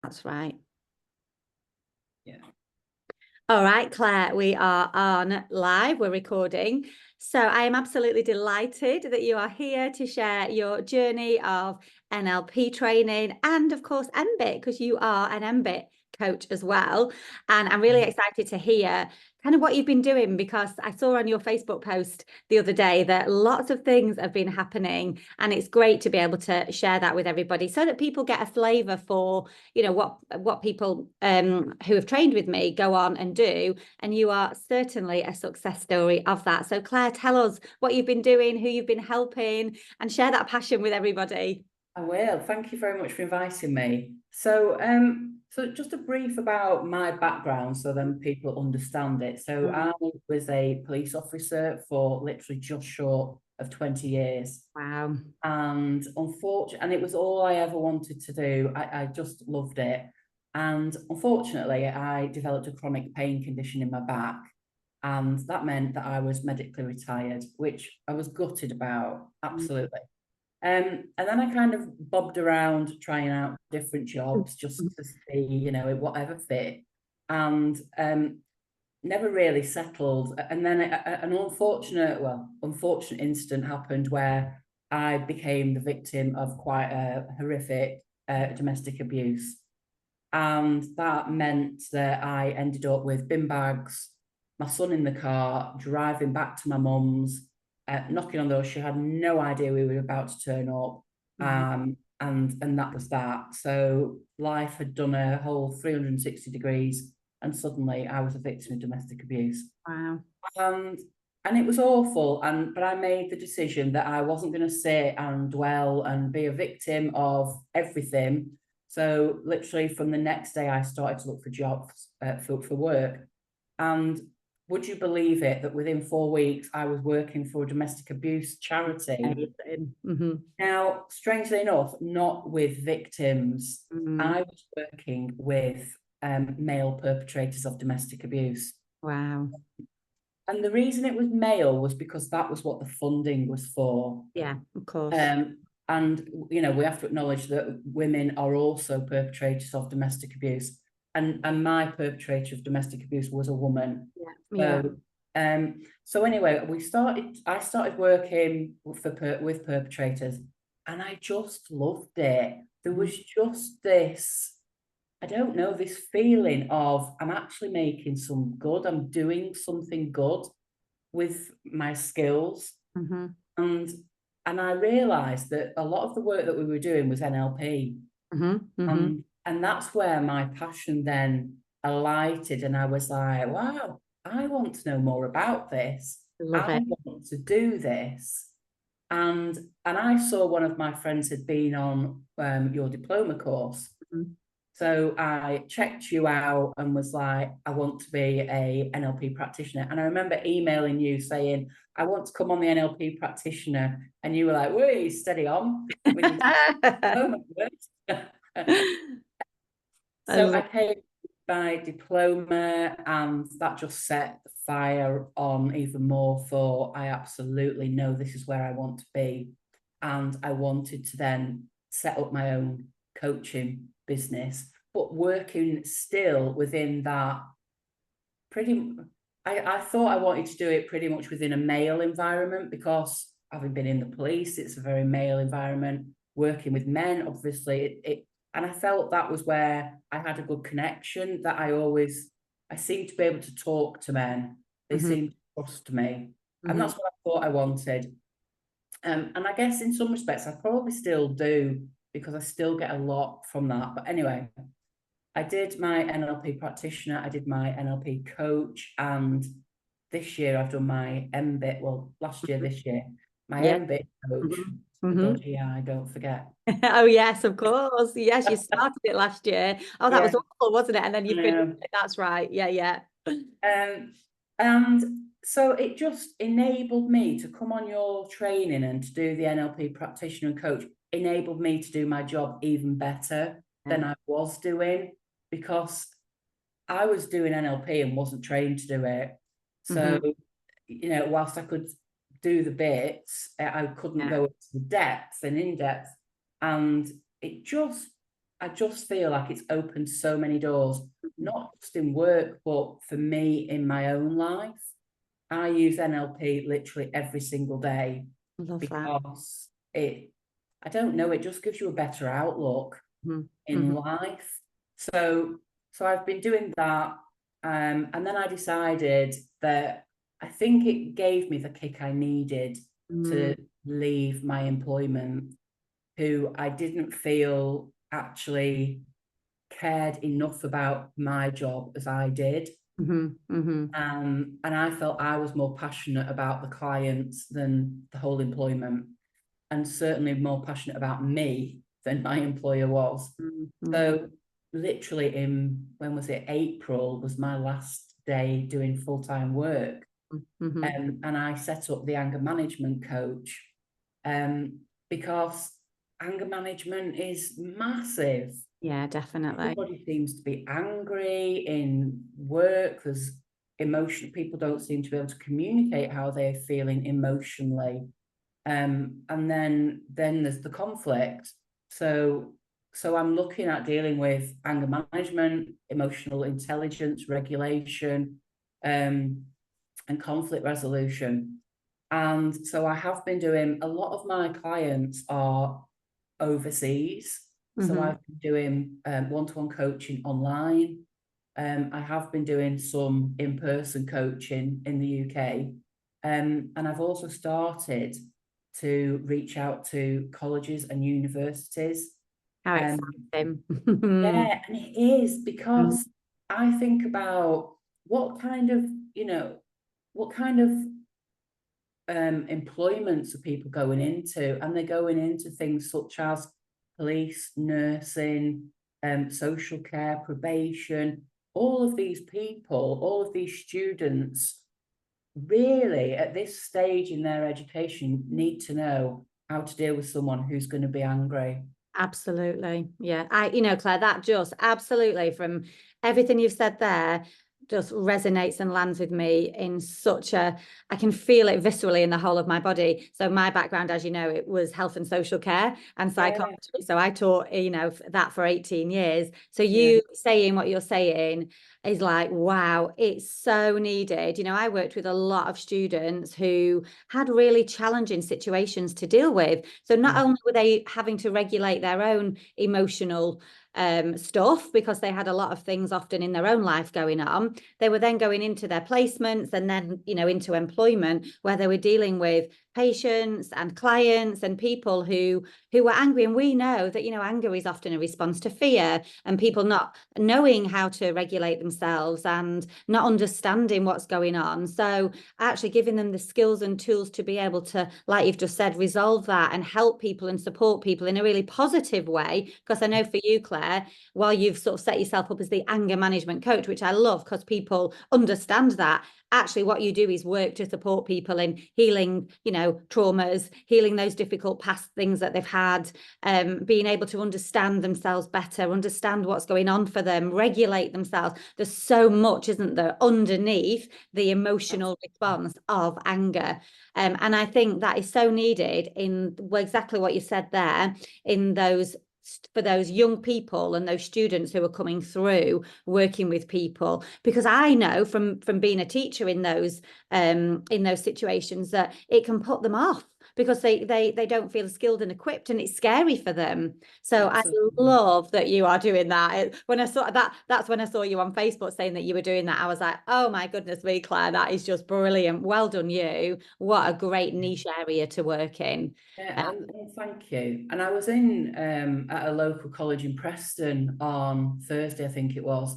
That's right. Yeah. All right, Claire, we are on live. We're recording. So I am absolutely delighted that you are here to share your journey of NLP training and, of course, mBIT, because you are an mBIT coach as well. And I'm really excited to hear kind of what you've been doing, because I saw on your Facebook post the other day that lots of things have been happening, and it's great to be able to share that with everybody so that people get a flavour for, you know, what people who have trained with me go on and do. And you are certainly a success story of that. So Claire, tell us what you've been doing, who you've been helping, and share that passion with everybody. I will. Thank you very much for inviting me. So, so just a brief about my background so then people understand it. So I was a police officer for literally just short of 20 years. Wow. And unfortunately, and it was all I ever wanted to do. I just loved it. And unfortunately, I developed a chronic pain condition in my back. And that meant that I was medically retired, which I was gutted about, absolutely. And then I kind of bobbed around trying out different jobs just to see, you know, whatever fit, and never really settled. And then an unfortunate incident happened where I became the victim of quite a horrific domestic abuse. And that meant that I ended up with bin bags, my son in the car, driving back to my mum's, knocking on the door. She had no idea we were about to turn up. And that was that. So life had done a whole 360 degrees, and suddenly I was a victim of domestic abuse. Wow. And it was awful. But I made the decision that I wasn't going to sit and dwell and be a victim of everything. So literally from the next day, I started to look for jobs, for work. And would you believe it, that within 4 weeks, I was working for a domestic abuse charity. Now, strangely enough, not with victims. I was working with male perpetrators of domestic abuse. Wow. And the reason it was male was because that was what the funding was for. Yeah, of course. And, you know, we have to acknowledge that women are also perpetrators of domestic abuse. And my perpetrator of domestic abuse was a woman. Yeah. So anyway, I started working with perpetrators, and I just loved it. There was just this, I don't know, this feeling of I'm actually making some good. I'm doing something good with my skills. And I realized that a lot of the work that we were doing was NLP. And that's where my passion then alighted. And I was like, wow, I want to know more about this. I want to do this. And I saw one of my friends had been on your diploma course. So I checked you out and was like, I want to be a NLP practitioner. And I remember emailing you saying, I want to come on the NLP practitioner. And you were like, wait, steady on. So I came by diploma, and that just set the fire on even more for, I absolutely know this is where I want to be. And I wanted to then set up my own coaching business, but working still within that I thought I wanted to do it pretty much within a male environment, because having been in the police, it's a very male environment. Working with men, obviously, and I felt that was where I had a good connection, that I seemed to be able to talk to men. They seemed to trust me. And that's what I thought I wanted. And I guess in some respects, I probably still do, because I still get a lot from that. But anyway, I did my NLP practitioner, I did my NLP coach, and this year I've done my mBIT, well, last year, this year, my mBIT coach. God, yeah, don't forget. Oh, yes, of course. Yes, you started it last year. Oh, that was awful, wasn't it? And then you finished it. That's right. Yeah. And so it just enabled me to come on your training and to do the NLP practitioner and coach, enabled me to do my job even better than I was doing, because I was doing NLP and wasn't trained to do it. So, you know, whilst I could do the bits, I couldn't go into the depth and in depth. And it just I just feel like it's opened so many doors, not just in work, but for me in my own life. I use NLP literally every single day I love that. because I don't know, it just gives you a better outlook in life. So I've been doing that. And then I decided that I think it gave me the kick I needed to leave my employment, who I didn't feel actually cared enough about my job as I did. And I felt I was more passionate about the clients than the whole employment, and certainly more passionate about me than my employer was. So literally when was it? April was my last day doing full-time work. And I set up the anger management coach, because anger management is massive. Yeah, definitely. Everybody seems to be angry in work. There's emotion. People don't seem to be able to communicate how they're feeling emotionally. And then there's the conflict. So I'm looking at dealing with anger management, emotional intelligence, regulation, and conflict resolution. And so I have been doing, a lot of my clients are overseas. So I've been doing one-to-one coaching online. I have been doing some in-person coaching in the UK. And I've also started to reach out to colleges and universities. How exciting. Yeah, and it is, because I think about what kind of, what kind of employments are people going into, and they're going into things such as police, nursing, social care, probation. All of these people, all of these students, really at this stage in their education need to know how to deal with someone who's going to be angry. Absolutely. Yeah. Claire, that just absolutely, from everything you've said there, just resonates and lands with me in such a, I can feel it viscerally in the whole of my body. So my background, as you know, it was health and social care and psychology. Yeah. So I taught, that for 18 years. So you saying what you're saying is like, wow, it's so needed. I worked with a lot of students who had really challenging situations to deal with. So not only were they having to regulate their own emotional stuff, because they had a lot of things often in their own life going on, they were then going into their placements and then into employment, where they were dealing with patients and clients and people who were angry. And we know that anger is often a response to fear, and people not knowing how to regulate themselves and not understanding what's going on. So actually giving them the skills and tools to be able to, like you've just said, resolve that and help people and support people in a really positive way. Because I know for you, Claire, while you've sort of set yourself up as the anger management coach, which I love because people understand that, actually what you do is work to support people in healing, traumas, healing those difficult past things that they've had, being able to understand themselves better, understand what's going on for them, regulate themselves. There's so much, isn't there, underneath the emotional response of anger. And I think that is so needed in exactly what you said there, for those young people and those students who are coming through working with people, because I know from being a teacher in those situations that it can put them off because they don't feel skilled and equipped, and it's scary for them. So absolutely. I love that you are doing that. When I saw that, that's when I saw you on Facebook saying that you were doing that. I was like, oh my goodness me, Claire, that is just brilliant. Well done, you. What a great niche area to work in. Yeah, and thank you. And I was in at a local college in Preston on Thursday, I think it was,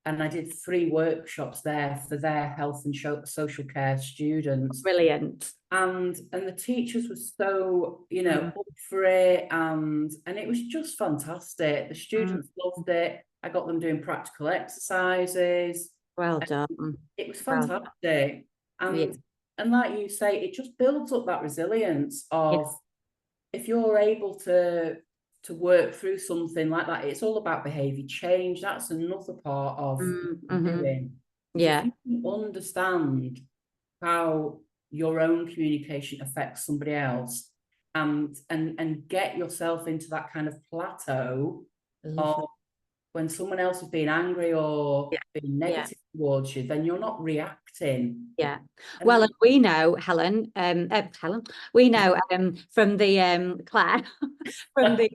and I did 3 workshops there for their health and social care students. Brilliant. And the teachers were so, up for it, and it was just fantastic. The students loved it. I got them doing practical exercises. Well done. It was fantastic. And like you say, it just builds up that resilience of, if you're able to work through something like that, it's all about behavior change. That's another part of doing. Yeah. If you can understand how your own communication affects somebody else, and get yourself into that kind of plateau Lovely. or when someone else is being angry or Yeah. being Yeah. negative towards you, then you're not reacting. Yeah. And Well, then, and we know, Helen, we know from the Claire, from the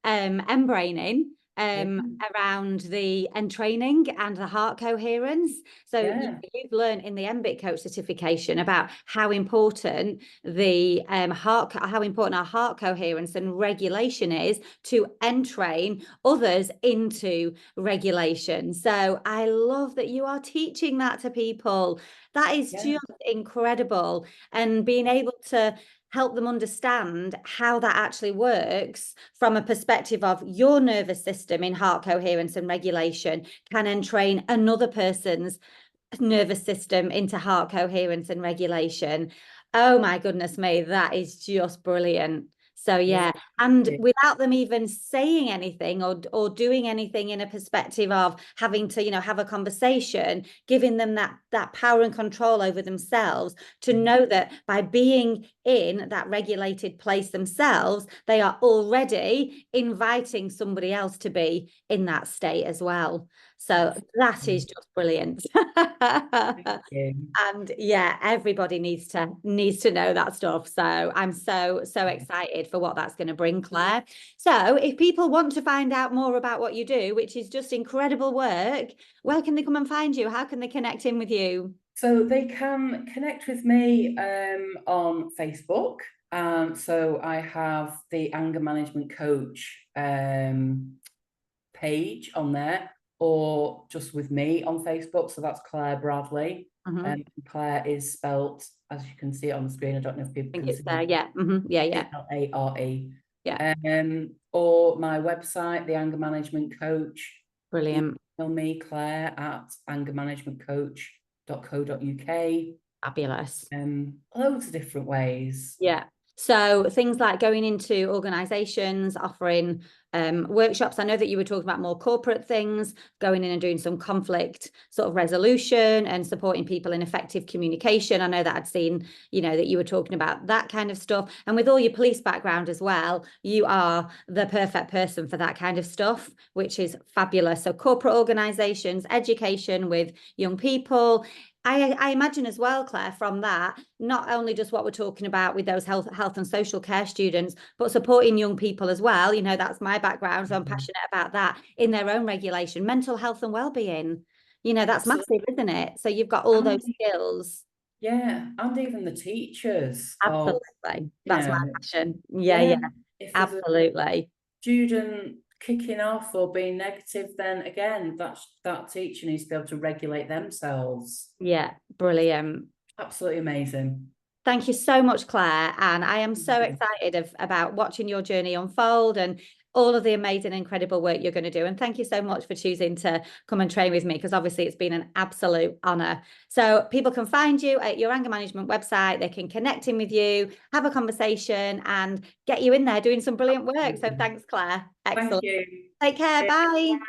embraining yeah, around the entraining and the heart coherence. So yeah, you've learned in the mBIT coach certification about how important the how important our heart coherence and regulation is to entrain others into regulation. So I love that you are teaching that to people. That is yeah, just incredible. And being able to help them understand how that actually works from a perspective of your nervous system in heart coherence and regulation can entrain another person's nervous system into heart coherence and regulation. Oh my goodness me, that is just brilliant. So yeah, yeah, and without them even saying anything or doing anything in a perspective of having to, have a conversation, giving them that power and control over themselves to know that by being in that regulated place themselves, they are already inviting somebody else to be in that state as well. So that is just brilliant. Thank you. And yeah, everybody needs to know that stuff. So I'm so excited for what that's going to bring, Claire. So if people want to find out more about what you do, which is just incredible work, where can they come and find you? How can they connect in with you? So they can connect with me on Facebook. So I have the anger management coach page on there, or just with me on Facebook. So that's Clare Bradley. Mm-hmm. Clare is spelt, as you can see it on the screen. I don't know if people I think can it's see there. it. Yeah. Mm-hmm. Yeah. Yeah. Clare. Yeah. Or my website, the Anger Management Coach. Brilliant. Email me, Clare at angermanagementcoach.co.uk. Fabulous. Loads of different ways. Yeah. So things like going into organizations, offering workshops. I know that you were talking about more corporate things, going in and doing some conflict sort of resolution and supporting people in effective communication. I know that I'd seen, that you were talking about that kind of stuff. And with all your police background as well, you are the perfect person for that kind of stuff, which is fabulous. So corporate organizations, education with young people. I imagine as well, Claire, from that, not only just what we're talking about with those health and social care students, but supporting young people as well. That's my background, so I'm passionate about that in their own regulation, mental health and well-being. That's Absolutely. massive, isn't it? So you've got all And, those skills. yeah, and even the teachers of, Absolutely. That's my passion. Yeah, yeah, yeah, if there's a absolutely. student kicking off or being negative, then again, that teacher needs to be able to regulate themselves. Yeah, brilliant. Absolutely amazing. Thank you so much, Claire. And I am so excited about watching your journey unfold and all of the amazing, incredible work you're going to do. And thank you so much for choosing to come and train with me, because obviously it's been an absolute honor. So people can find you at your anger management website. They can connect in with you, have a conversation and get you in there doing some brilliant work. So thanks, Claire. Thank Excellent. you. Take care. Bye.